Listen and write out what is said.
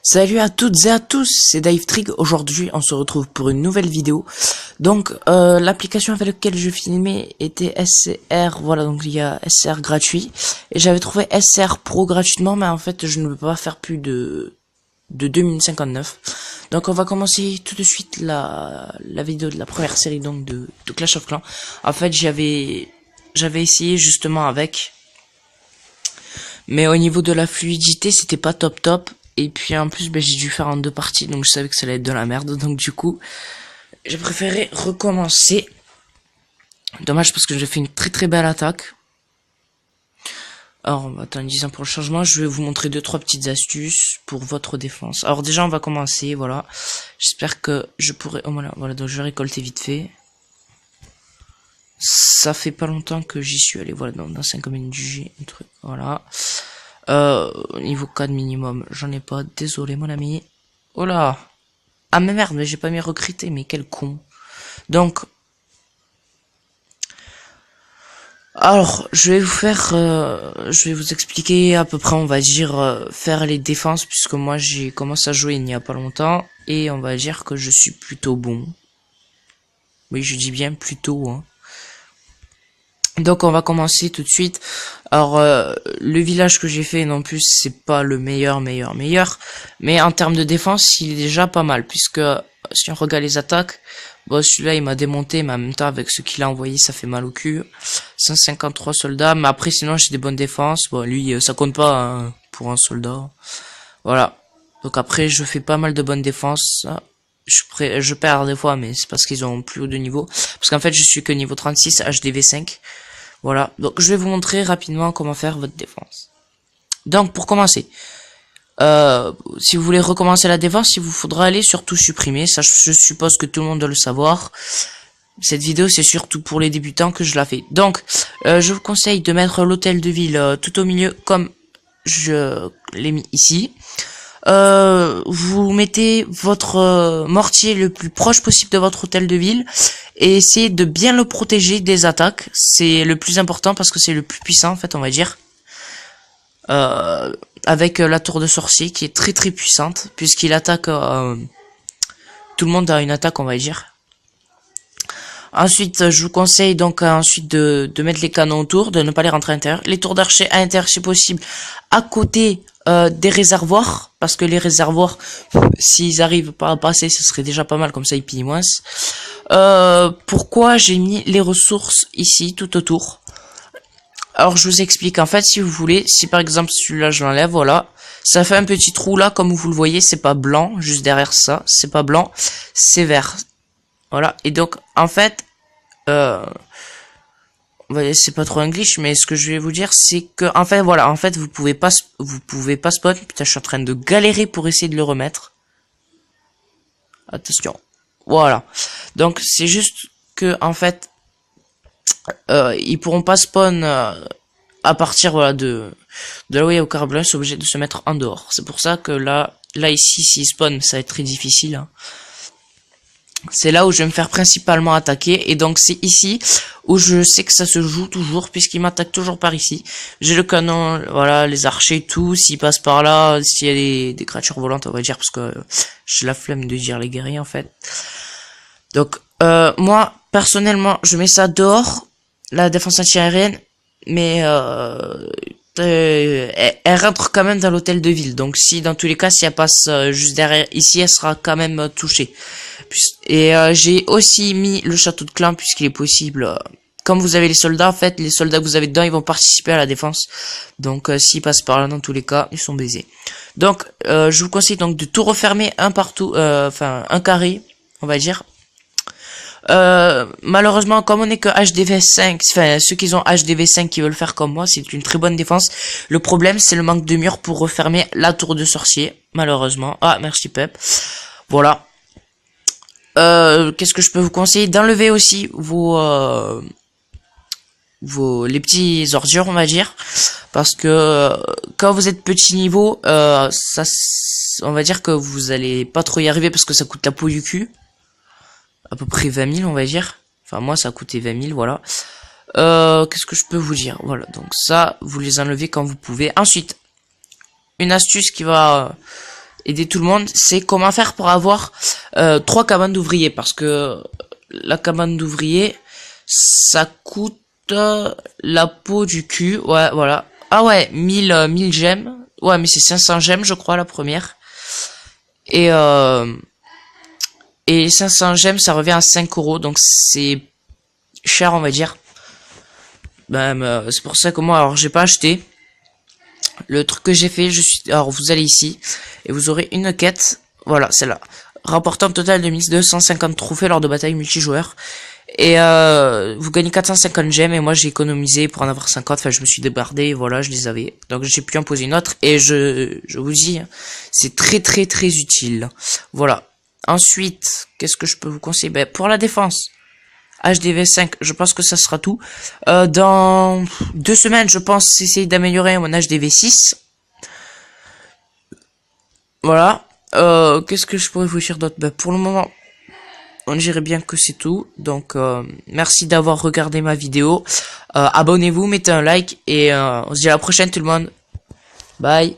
Salut à toutes et à tous, c'est DiveTrig. Aujourd'hui, on se retrouve pour une nouvelle vidéo. Donc, l'application avec laquelle je filmais était SCR. Voilà, donc il y a SCR gratuit. Et j'avais trouvé SCR Pro gratuitement, mais en fait, je ne peux pas faire plus de 2 minutes 59. Donc, on va commencer tout de suite la vidéo de la première série donc de Clash of Clans. En fait, j'avais essayé justement avec. Mais au niveau de la fluidité, c'était pas top. Et puis en plus, j'ai dû faire en 2 parties, donc je savais que ça allait être de la merde. Donc du coup, j'ai préféré recommencer. Dommage parce que j'ai fait une très belle attaque. Alors, attends, 10 ans pour le changement, je vais vous montrer 2-3 petites astuces pour votre défense. Alors déjà, on va commencer, voilà. J'espère que je pourrai... Oh voilà, donc je vais récolter vite fait. Ça fait pas longtemps que j'y suis allé, voilà, dans 5 minutes du G, un truc, voilà. Niveau 4 minimum, j'en ai pas, désolé mon ami. Oh là. Ah mais merde, mais j'ai pas mis recruter, mais quel con. Donc, alors, je vais vous expliquer à peu près, on va dire, faire les défenses, puisque moi j'ai commencé à jouer il n'y a pas longtemps, et on va dire que je suis plutôt bon. Oui, je dis bien plutôt, hein. Donc on va commencer tout de suite. Alors le village que j'ai fait non plus c'est pas le meilleur, mais en termes de défense il est déjà pas mal, puisque si on regarde les attaques, bon celui-là il m'a démonté, mais en même temps avec ce qu'il a envoyé ça fait mal au cul. 153 soldats, mais après sinon j'ai des bonnes défenses. Bon lui ça compte pas hein, pour un soldat. Voilà. Donc après je fais pas mal de bonnes défenses. Je perds des fois, mais c'est parce qu'ils ont plus haut de niveau. Parce qu'en fait je suis que niveau 36 HDV5. Voilà, donc je vais vous montrer rapidement comment faire votre défense. Donc pour commencer, si vous voulez recommencer la défense, il vous faudra aller sur tout supprimer. Ça, je suppose que tout le monde doit le savoir. Cette vidéo, c'est surtout pour les débutants que je la fais. Donc, je vous conseille de mettre l'hôtel de ville tout au milieu, comme je l'ai mis ici. Vous mettez votre mortier le plus proche possible de votre hôtel de ville et essayez de bien le protéger des attaques. C'est le plus important parce que c'est le plus puissant en fait, on va dire. Avec la tour de sorcier qui est très puissante puisqu'il attaque tout le monde a une attaque, on va dire. Ensuite, je vous conseille donc ensuite de mettre les canons autour, de ne pas les rentrer à l'intérieur. Les tours d'archer à l'intérieur si possible à côté des réservoirs, parce que les réservoirs, s'ils arrivent pas à passer, ce serait déjà pas mal, comme ça ils pillent moins. Pourquoi j'ai mis les ressources ici, tout autour? Alors je vous explique, en fait, si vous voulez, si par exemple celui-là je l'enlève, voilà, ça fait un petit trou là, comme vous le voyez, c'est pas blanc, juste derrière ça, c'est pas blanc, c'est vert. Voilà, et donc, en fait, c'est pas trop un glitch, mais ce que je vais vous dire, c'est que, en fait, voilà, en fait, vous pouvez pas spawn. Putain, je suis en train de galérer pour essayer de le remettre. Attention. Voilà. Donc, c'est juste que, en fait, ils pourront pas spawn, à partir, voilà, de là où il y a au carbone, c'est obligé de se mettre en dehors. C'est pour ça que là ici, s'ils spawn, ça va être très difficile, hein. C'est là où je vais me faire principalement attaquer. Et donc c'est ici où je sais que ça se joue toujours, puisqu'il m'attaque toujours par ici. J'ai le canon, voilà, les archers, tout. S'ils passent par là, s'il y a des créatures volantes, on va dire, parce que j'ai la flemme de dire les guerriers en fait. Donc moi, personnellement, je mets ça dehors, la défense anti-aérienne, mais elle rentre quand même dans l'hôtel de ville. Donc si dans tous les cas, si elle passe juste derrière ici, elle sera quand même touchée. Et j'ai aussi mis le château de clan puisqu'il est possible. Comme vous avez les soldats, en fait, les soldats que vous avez dedans, ils vont participer à la défense. Donc s'ils passent par là, dans tous les cas, ils sont baisés. Donc je vous conseille donc de tout refermer un partout, enfin un carré, on va dire. Malheureusement, comme on n'est que HDV5, enfin ceux qui ont HDV5 qui veulent faire comme moi, c'est une très bonne défense. Le problème, c'est le manque de murs pour refermer la tour de sorcier, malheureusement. Ah, merci Pep. Voilà. Qu'est-ce que je peux vous conseiller? D'enlever aussi les petits ordures, on va dire, parce que quand vous êtes petit niveau, ça, on va dire que vous allez pas trop y arriver parce que ça coûte la peau du cul. À peu près 20 000, on va dire. Enfin, moi, ça a coûté 20 000, voilà. Qu'est-ce que je peux vous dire? Voilà, donc ça, vous les enlevez quand vous pouvez. Ensuite, une astuce qui va aider tout le monde, c'est comment faire pour avoir 3 cabanes d'ouvriers, parce que la cabane d'ouvrier, ça coûte la peau du cul, ouais, voilà. Ah ouais, 1000 gemmes, ouais, mais c'est 500 gemmes, je crois, la première. Et 500 gemmes, ça revient à 5 euros, donc c'est cher, on va dire. C'est pour ça que moi, alors, j'ai pas acheté. Le truc que j'ai fait, alors vous allez ici, et vous aurez une quête, voilà, celle-là. Rapportant un total de 1250 trophées lors de batailles multijoueurs. Et vous gagnez 450 gemmes, et moi j'ai économisé pour en avoir 50, enfin je me suis débardé, voilà, je les avais. Donc j'ai pu en poser une autre, et je vous dis, c'est très très très utile. Voilà. Ensuite, qu'est-ce que je peux vous conseiller? Ben, pour la défense, HDV5, je pense que ça sera tout. Dans 2 semaines, je pense essayer d'améliorer mon HDV6. Voilà. Qu'est-ce que je pourrais vous dire d'autre? Ben, pour le moment, on dirait bien que c'est tout. Donc, merci d'avoir regardé ma vidéo. Abonnez-vous, mettez un like et on se dit à la prochaine tout le monde. Bye.